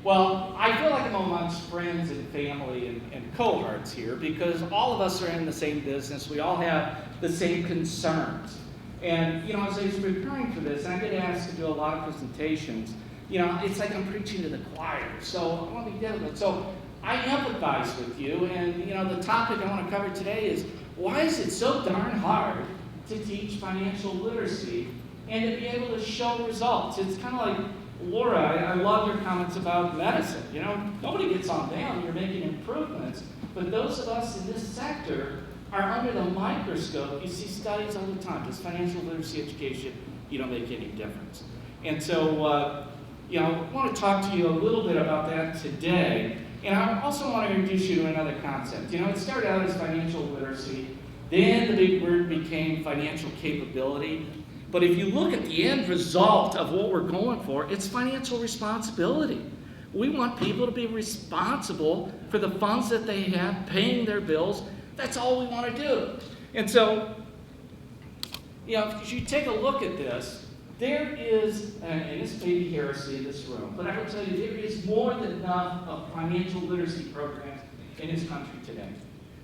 Well, I feel like I'm amongst friends and family and cohorts here because all of us are in the same business. We all have the same concerns. And, as I was preparing for this, I get asked to do a lot of presentations. It's like I'm preaching to the choir. So I want to be difficult. So I empathize with you. And, the topic I want to cover today is why is it so darn hard to teach financial literacy and to be able to show results? It's kind of like Laura, I love your comments about medicine. Nobody gets on them. You're making improvements. But those of us in this sector are under the microscope. You see studies all the time. Does financial literacy education, make any difference? And so, I want to talk to you a little bit about that today. And I also want to introduce you to another concept. It started out as financial literacy. Then the big word became financial capability. But if you look at the end result of what we're going for, it's financial responsibility. We want people to be responsible for the funds that they have, paying their bills. That's all we want to do. And so, if you take a look at this, there is, and this may be heresy in this room, but I will tell you there is more than enough of financial literacy programs in this country today.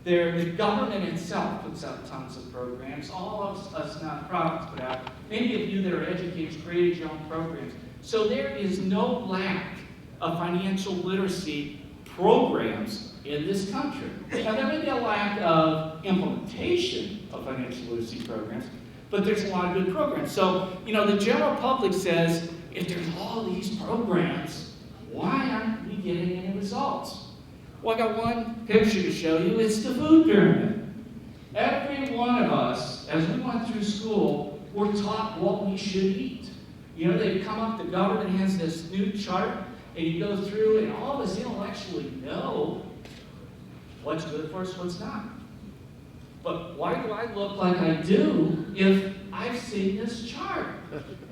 The government itself puts out tons of programs. All of us nonprofits put out. Many of you that are educators created your own programs. So there is no lack of financial literacy programs in this country. Now, there may be a lack of implementation of financial literacy programs, but there's a lot of good programs. So, the general public says, if there's all these programs, why aren't we getting any results? Well, I got one picture to show you. It's the food pyramid. Every one of us, as we went through school, were taught what we should eat. They come up, the government has this new chart, and you go through, and all of us intellectually know what's good for us, what's not. But why do I look like I do if I've seen this chart?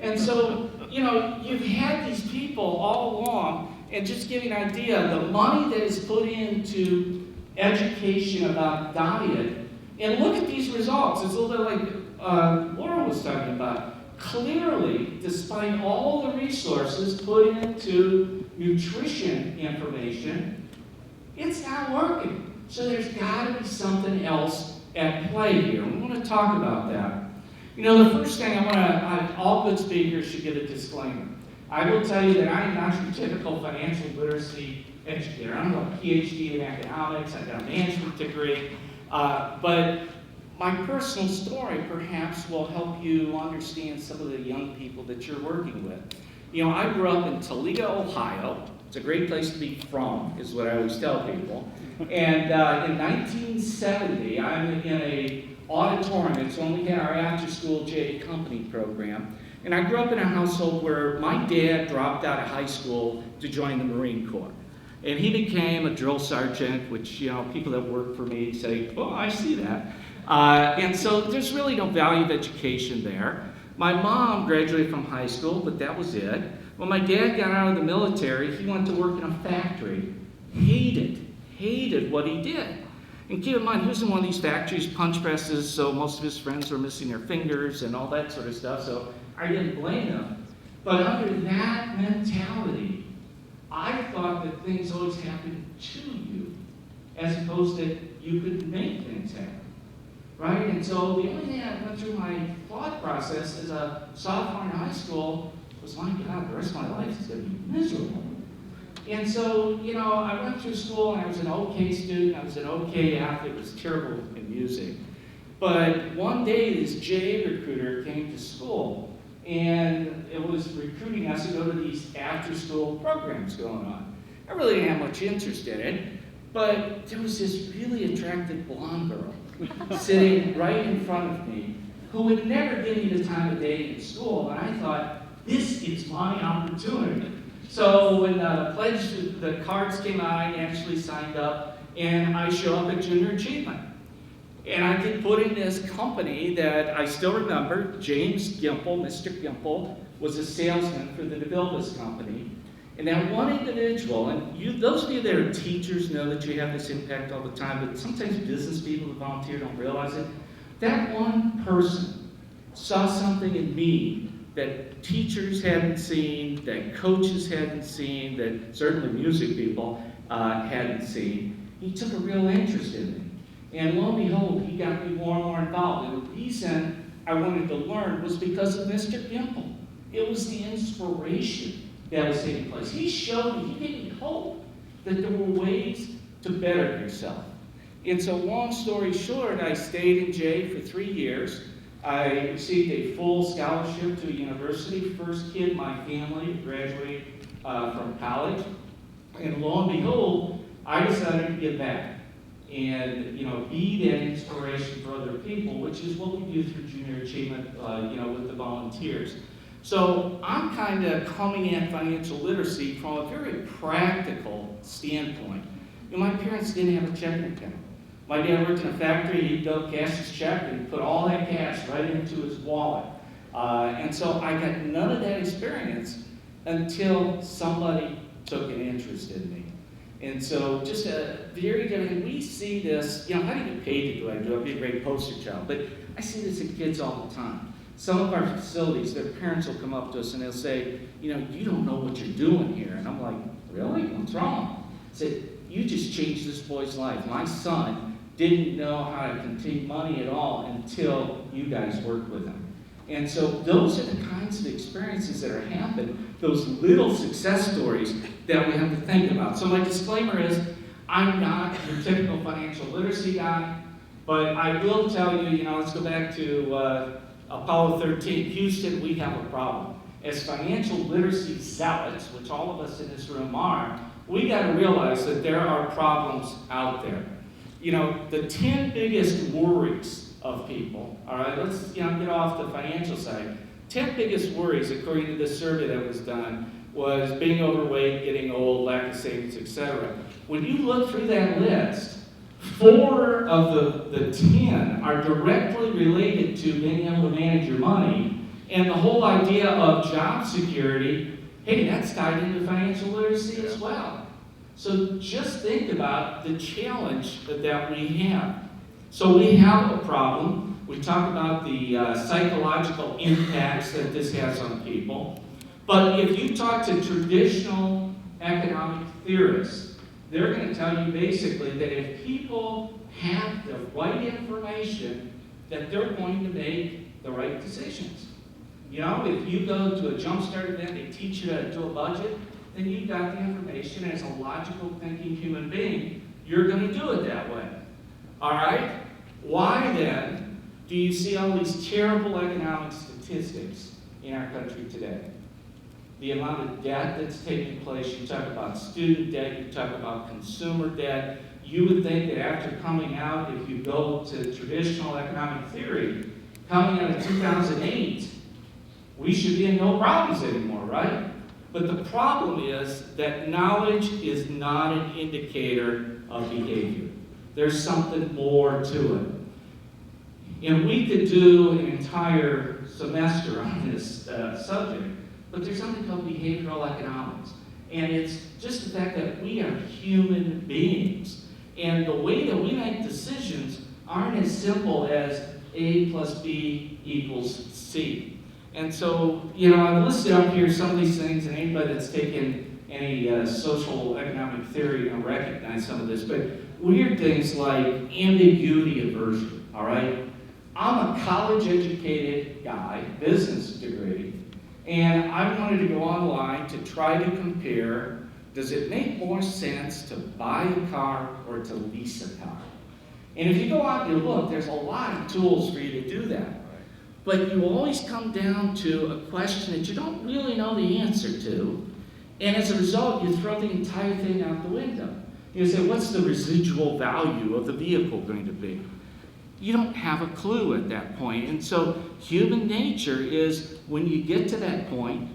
And so, you've had these people all along. And just give you an idea, the money that is put into education about diet, and look at these results. It's a little bit like Laura was talking about. Clearly, despite all the resources put into nutrition information, it's not working. So there's got to be something else at play here. We want to talk about that. The first thing all good speakers should get a disclaimer. I will tell you that I am not your typical financial literacy educator. I'm a PhD in economics, I've got a management degree, but my personal story perhaps will help you understand some of the young people that you're working with. I grew up in Toledo, Ohio. It's a great place to be from, is what I always tell people. And in 1970, I'm in a auditorium. It's when we had our after-school J Company program. And I grew up in a household where my dad dropped out of high school to join the Marine Corps. And he became a drill sergeant, which, people that work for me say, oh, I see that. And so there's really no value of education there. My mom graduated from high school, but that was it. When my dad got out of the military, he went to work in a factory. Hated what he did. And keep in mind, he was in one of these factories, punch presses, so most of his friends were missing their fingers and all that sort of stuff. So I didn't blame them. But under that mentality, I thought that things always happened to you, as opposed to you could make things happen. Right? And so the only thing I went through my thought process as a sophomore in high school was, my God, the rest of my life is going to be miserable. And so, I went through school and I was an okay student, I was an okay athlete, it was terrible in music. But one day this JA recruiter came to school and it was recruiting us to go to these after-school programs going on. I really didn't have much interest in it, but there was this really attractive blonde girl sitting right in front of me who would never give me the time of day in school, and I thought, this is my opportunity. So when the cards came out, I actually signed up, and I show up at Junior Achievement. And I get put in this company that I still remember. James Gimple, Mr. Gimple, was a salesman for the DeVilbiss company. And that one individual, and those of you that are teachers know that you have this impact all the time, but sometimes business people that volunteer don't realize it. That one person saw something in me that teachers hadn't seen, that coaches hadn't seen, that certainly music people hadn't seen. He took a real interest in me. And lo and behold, he got me more and more involved. And the reason I wanted to learn was because of Mr. Gimple. It was the inspiration that was taking place. He showed me, he gave me hope that there were ways to better yourself. And so long story short, I stayed in Jay for 3 years. I received a full scholarship to a university, first kid in my family to graduate from college. And lo and behold, I decided to give back and be that inspiration for other people, which is what we do through junior achievement, with the volunteers. So I'm kind of coming at financial literacy from a very practical standpoint. My parents didn't have a checking account. My dad worked in a factory. He'd go cash his check and put all that cash right into his wallet. And so I got none of that experience until somebody took an interest in me. And so just a very different, we see this, how do you get paid to do it? I'd be a great poster child. But I see this in kids all the time. Some of our facilities, their parents will come up to us and they'll say, you don't know what you're doing here. And I'm like, really? What's wrong? I said, you just changed this boy's life. My son didn't know how to contain money at all until you guys worked with him. And so those are the kinds of experiences that are happening, those little success stories that we have to think about. So my disclaimer is, I'm not your typical financial literacy guy, but I will tell you, let's go back to Apollo 13. Houston, we have a problem. As financial literacy zealots, which all of us in this room are, we got to realize that there are problems out there. The 10 biggest worries of people, all right, let's get off the financial side. 10 biggest worries, according to this survey that was done, was being overweight, getting old, lack of savings, etc. When you look through that list, 4 of the 10 are directly related to being able to manage your money, and the whole idea of job security, hey, that's tied into financial literacy as well. So just think about the challenge that we have. So we have a problem. We talk about the psychological impacts that this has on people. But if you talk to traditional economic theorists, they're going to tell you basically that if people have the right information, that they're going to make the right decisions. If you go to a Jumpstart event, they teach you to do a budget, then you've got the information. As a logical thinking human being, you're going to do it that way. All right? Why then do you see all these terrible economic statistics in our country today? The amount of debt that's taking place, you talk about student debt, you talk about consumer debt. You would think that after coming out, if you go to traditional economic theory, coming out of 2008, we should be in no problems anymore, right? But the problem is that knowledge is not an indicator of behavior. There's something more to it. And we could do an entire semester on this subject, but there's something called behavioral economics. And it's just the fact that we are human beings. And the way that we make decisions aren't as simple as A plus B equals C. And so, I've listed up here some of these things, and anybody that's taken any social economic theory will recognize some of this. But weird things like ambiguity aversion, all right? I'm a college-educated guy, business degree, and I wanted to go online to try to compare, does it make more sense to buy a car or to lease a car? And if you go out and you look, there's a lot of tools for you to do that. But you always come down to a question that you don't really know the answer to, and as a result, you throw the entire thing out the window. You say, what's the residual value of the vehicle going to be? You don't have a clue at that point. And so human nature is, when you get to that point,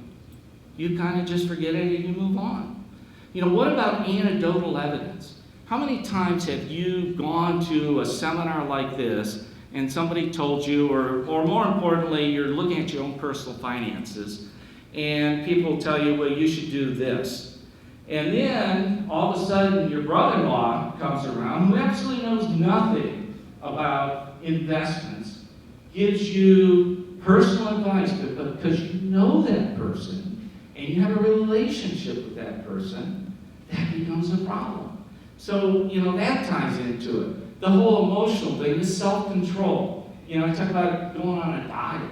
you kind of just forget it and you move on. What about anecdotal evidence? How many times have you gone to a seminar like this and somebody told you, or more importantly, you're looking at your own personal finances, and people tell you, well, you should do this. And then, all of a sudden, your brother-in-law comes around, who absolutely knows nothing about investments, gives you personal advice, but because you know that person and you have a relationship with that person, that becomes a problem. So, that ties into it. The whole emotional thing is self-control. I talk about going on a diet.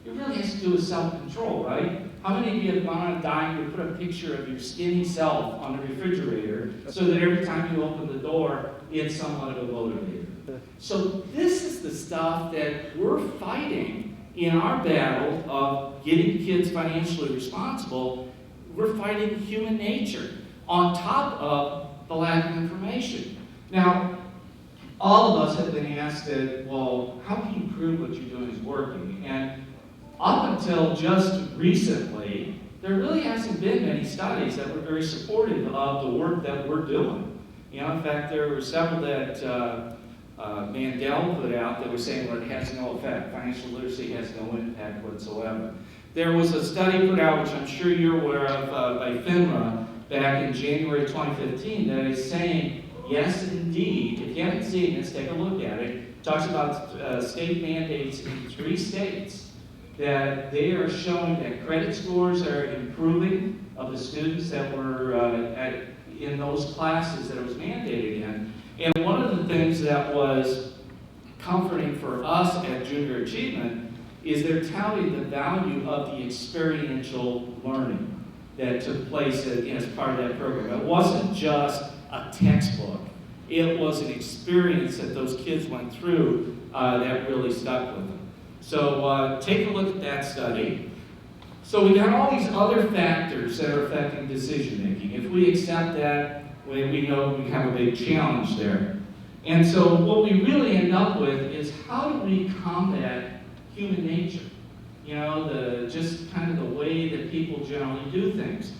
It really has to do with self-control, right? How many of you have gone on a diet and put a picture of your skinny self on the refrigerator so that every time you open the door, it's somewhat of a motivator? So this is the stuff that we're fighting in our battle of getting kids financially responsible. We're fighting human nature on top of the lack of information. Now, all of us have been asked that, well, how can you prove what you're doing is working? And up until just recently, there really hasn't been many studies that were very supportive of the work that we're doing. In fact, there were several that Mandel put out that were saying, well, it has no effect. Financial literacy has no impact whatsoever. There was a study put out, which I'm sure you're aware of, by FINRA back in January 2015 that is saying, yes, indeed, if you haven't seen this, take a look at it. It talks about state mandates in 3 states that they are showing that credit scores are improving of the students that were in those classes that it was mandated in. And one of the things that was comforting for us at Junior Achievement is they're touting the value of the experiential learning that took place as part of that program. It wasn't just a textbook. It was an experience that those kids went through that really stuck with them. So take a look at that study. So we got all these other factors that are affecting decision making. If we accept that, we know we have a big challenge there. And so what we really end up with is how do we combat human nature? Just kind of the way that people generally do things.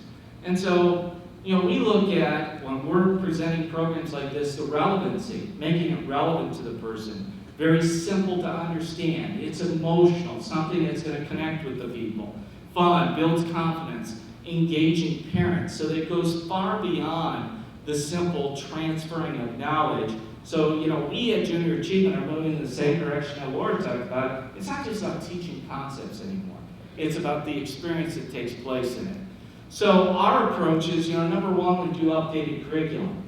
And so, we look at, when we're presenting programs like this, the relevancy, making it relevant to the person. Very simple to understand. It's emotional, something that's going to connect with the people. Fun, builds confidence, engaging parents. So that it goes far beyond the simple transferring of knowledge. So, we at Junior Achievement are moving in the same direction that Laura talked about. It's not just about teaching concepts anymore. It's about the experience that takes place in it. So our approach is, number one, we do updated curriculum.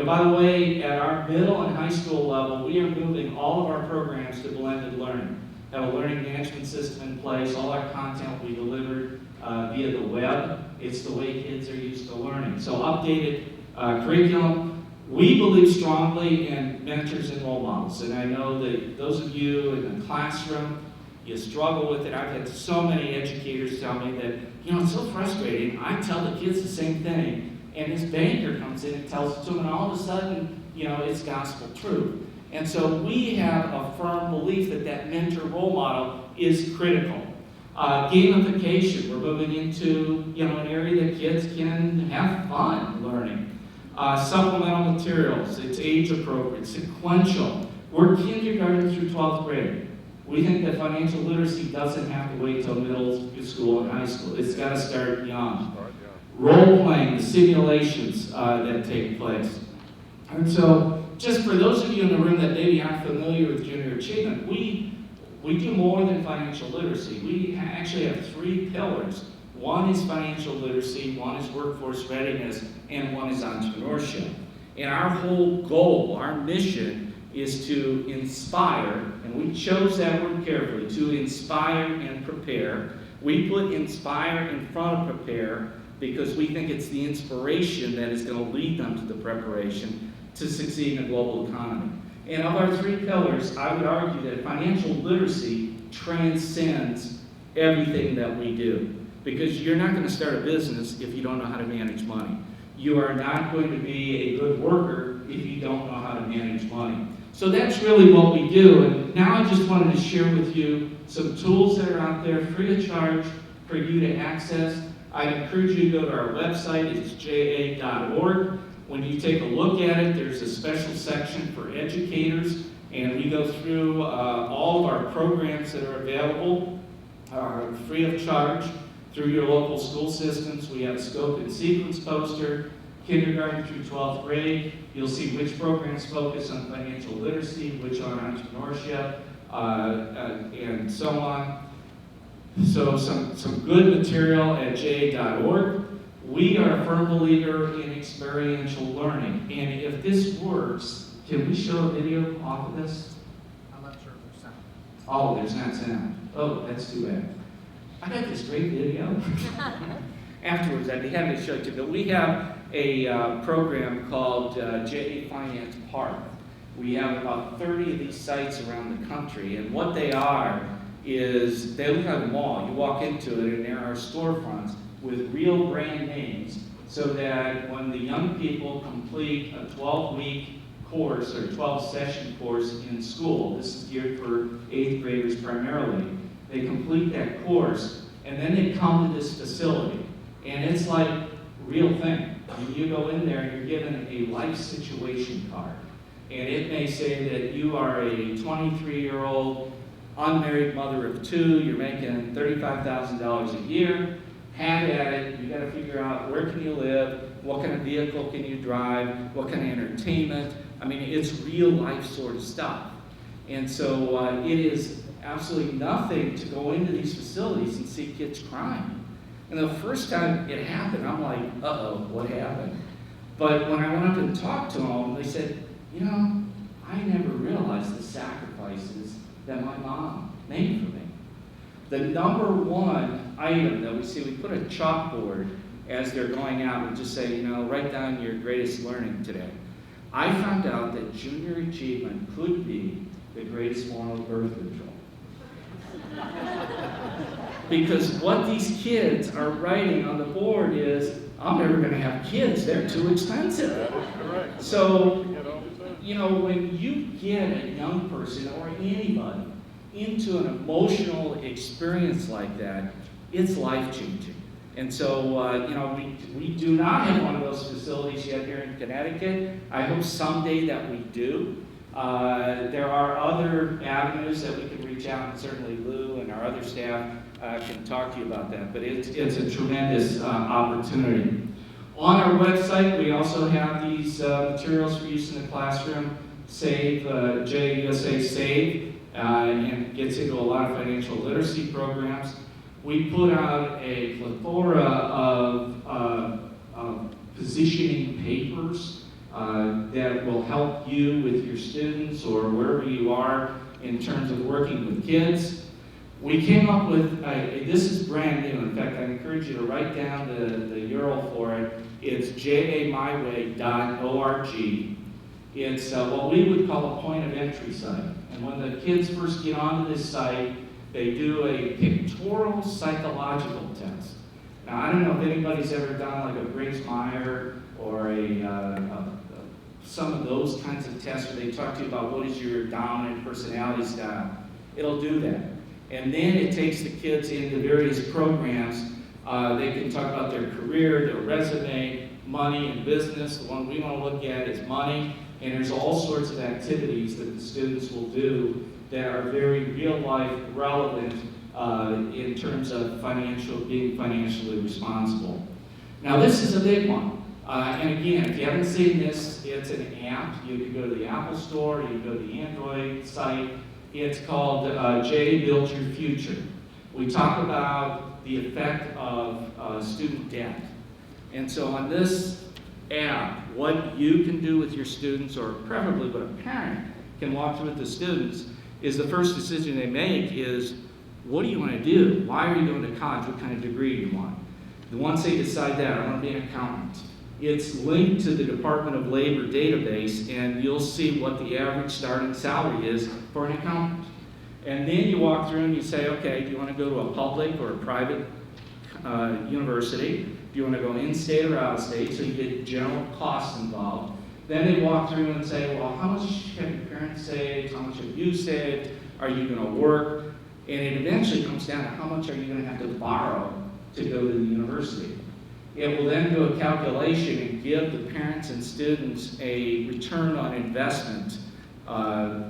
By the way, at our middle and high school level, we are moving all of our programs to blended learning. Have a learning management system in place. All our content will be delivered via the web. It's the way kids are used to learning. So updated curriculum. We believe strongly in mentors and role models. And I know that those of you in the classroom, you struggle with it. I've had so many educators tell me that, it's so frustrating. I tell the kids the same thing, and this banker comes in and tells it to them, and all of a sudden, it's gospel truth. And so we have a firm belief that that mentor role model is critical. Gamification, we're moving into, an area that kids can have fun learning. Supplemental materials, it's age appropriate, sequential. We're kindergarten through 12th grade. We think that financial literacy doesn't have to wait till middle school and high school. It's got to start young. Role-playing, the simulations that take place. And so, just for those of you in the room that maybe aren't familiar with Junior Achievement, we do more than financial literacy. We actually have 3 pillars. One is financial literacy, one is workforce readiness, and one is entrepreneurship. And our whole goal, our mission, is to inspire, and we chose that word carefully, to inspire and prepare. We put inspire in front of prepare because we think it's the inspiration that is going to lead them to the preparation to succeed in a global economy. And of our 3 pillars, I would argue that financial literacy transcends everything that we do. Because you're not going to start a business if you don't know how to manage money. You are not going to be a good worker if you don't know how to manage money. So that's really what we do. And now I just wanted to share with you some tools that are out there free of charge for you to access. I encourage you to go to our website. It's ja.org. When you take a look at it, there's a special section for educators, and we go through all of our programs that are available free of charge through your local school systems. We have a scope and sequence poster, kindergarten through 12th grade. You'll see which programs focus on financial literacy, which on entrepreneurship, and so on. So some good material at ja.org. We are a firm believer in experiential learning. And if this works, can we show a video off of this? I'm not sure if there's sound. Oh, there's not sound. Oh, that's too bad. I got this great video. Afterwards, I'd be happy to show it to you. But we have a program called JA Finance Park. We have about 30 of these sites around the country, and what they are is they look like a mall. You walk into it, and there are storefronts with real brand names, so that when the young people complete a 12-week course or 12-session course in school, this is geared for 8th graders primarily, they complete that course, and then they come to this facility, and it's like a real thing. And you go in there, and you're given a life situation card. And it may say that you are a 23-year-old unmarried mother of 2, you're making $35,000 a year, have at it, you got to figure out where can you live, what kind of vehicle can you drive, what kind of entertainment. I mean, it's real life sort of stuff. And so it is absolutely nothing to go into these facilities and see kids crying. And the first time it happened, I'm like, uh-oh, what happened? But when I went up and talked to them, they said, you know, I never realized the sacrifices that my mom made for me. The number one item that we see, we put a chalkboard as they're going out and just say, you know, write down your greatest learning today. I found out that junior achievement could be the greatest form of birth control. Because what these kids are writing on the board is, I'm never going to have kids, they're too expensive. So, you know, when you get a young person or anybody into an emotional experience like that, it's life-changing. And so, you know, we do not have one of those facilities yet here in Connecticut. I hope someday that we do. There are other avenues that we can reach out, and certainly Lou and our other staff can talk to you about that. But it's a tremendous opportunity. On our website, we also have these materials for use in the classroom. Save, JUSA Save, and gets into a lot of financial literacy programs. We put out a plethora of positioning papers that will help you with your students or wherever you are in terms of working with kids. We came up with, this is brand new. In fact, I encourage you to write down the URL for it. It's jamyway.org. It's what we would call a point of entry site. And when the kids first get onto this site, they do a pictorial psychological test. Now, I don't know if anybody's ever done like a Briggs-Meyer or some of those kinds of tests where they talk to you about what is your dominant personality style. It'll do that. And then it takes the kids into various programs. They can talk about their career, their resume, money and business. The one we want to look at is money. And there's all sorts of activities that the students will do that are very real life relevant in terms of being financially responsible. Now this is a big one. And again, if you haven't seen this, it's an app. You can go to the Apple Store, you can go to the Android site. It's called J Build Your Future. We talk about the effect of student debt. And so on this app, what you can do with your students, or preferably what a parent can walk through with the students, is the first decision they make is, what do you want to do? Why are you going to college? What kind of degree do you want? Once they decide that, I want to be an accountant, it's linked to the Department of Labor database, and you'll see what the average starting salary is for an accountant. And then you walk through and you say, okay, do you want to go to a public or a private university? Do you want to go in-state or out-of-state? So you get general costs involved. Then they walk through and say, well, how much have your parents saved? How much have you saved? Are you going to work? And it eventually comes down to how much are you going to have to borrow to go to the university. It will then do a calculation and give the parents and students a return on investment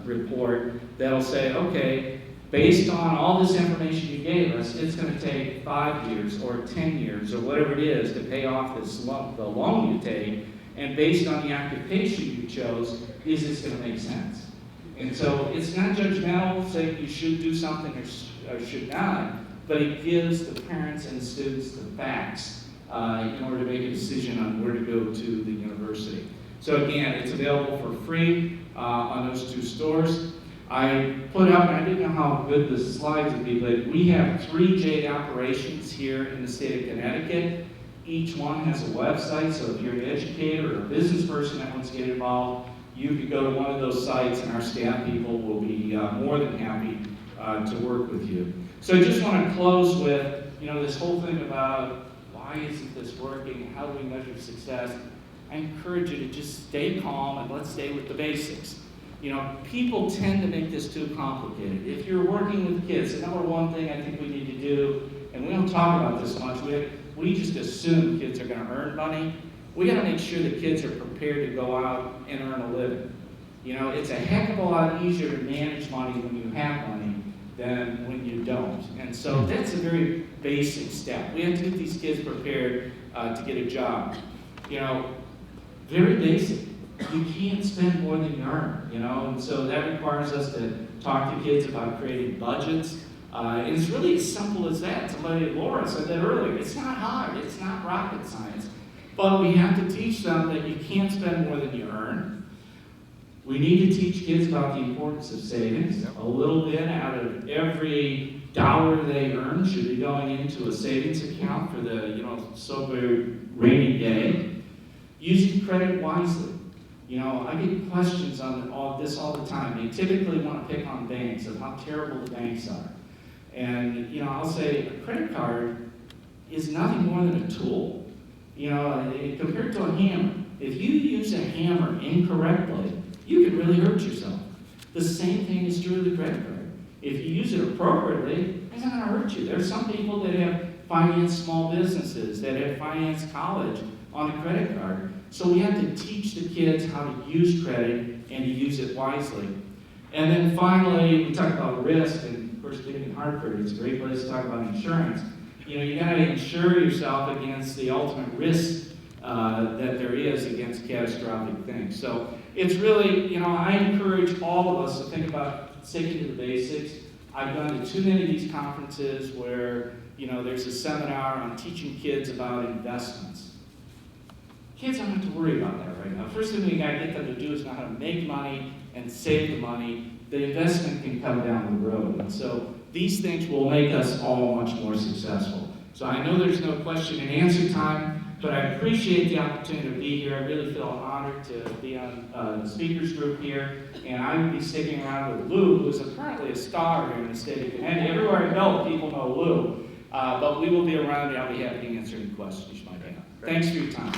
report that'll say, okay, based on all this information you gave us, it's going to take 5 years or 10 years or whatever it is to pay off this loan, the loan you take, and based on the occupation you chose, is this going to make sense? And so it's not judgmental saying you should do something or should not, but it gives the parents and the students the facts in order to make a decision on where to go to the university. So again, it's available for free on those 2 stores. I put up, and I didn't know how good the slides would be, but we have 3 Jade operations here in the state of Connecticut. Each one has a website, so if you're an educator or a business person that wants to get involved, you could go to one of those sites and our staff people will be more than happy to work with you. So I just want to close with, this whole thing about why isn't this working, how do we measure success? I encourage you to just stay calm and let's stay with the basics. People tend to make this too complicated. If you're working with kids, the number one thing I think we need to do, and we don't talk about this much, we just assume kids are going to earn money. We got to make sure the kids are prepared to go out and earn a living. It's a heck of a lot easier to manage money when you have money than when you don't. And so that's a very basic step. We have to get these kids prepared to get a job. Very basic. You can't spend more than you earn, and so that requires us to talk to kids about creating budgets. And it's really as simple as that. Laura said that earlier. It's not hard. It's not rocket science. But we have to teach them that you can't spend more than you earn. We need to teach kids about the importance of savings. A little bit out of every dollar they earn should be going into a savings account for the, so-very rainy day. Using credit wisely. I get questions on all this all the time. They typically want to pick on banks of how terrible the banks are. And, I'll say a credit card is nothing more than a tool. Compared to a hammer. If you use a hammer incorrectly, you could really hurt yourself. The same thing is true of the credit card. If you use it appropriately, it's not going to hurt you. There are some people that have financed small businesses, that have financed college on a credit card. So we have to teach the kids how to use credit and to use it wisely. And then finally, we talk about risk, and of course, being in Hartford, it's a great place to talk about insurance. You got to insure yourself against the ultimate risk that there is against catastrophic things. So it's really, I encourage all of us to think about sticking to the basics. I've gone to too many of these conferences where, there's a seminar on teaching kids about investments. Kids don't have to worry about that right now. First thing we got to get them to do is know how to make money and save the money. The investment can come down the road. And so these things will make us all much more successful. So I know there's no question and answer time, but I appreciate the opportunity to be here. I really feel honored to be on the speakers group here. And I will be sticking around with Lou, who is apparently a star here in the state of Connecticut. Everywhere I go, people know Lou. But we will be around and I'll be happy to answer any questions you might have. Thanks for your time.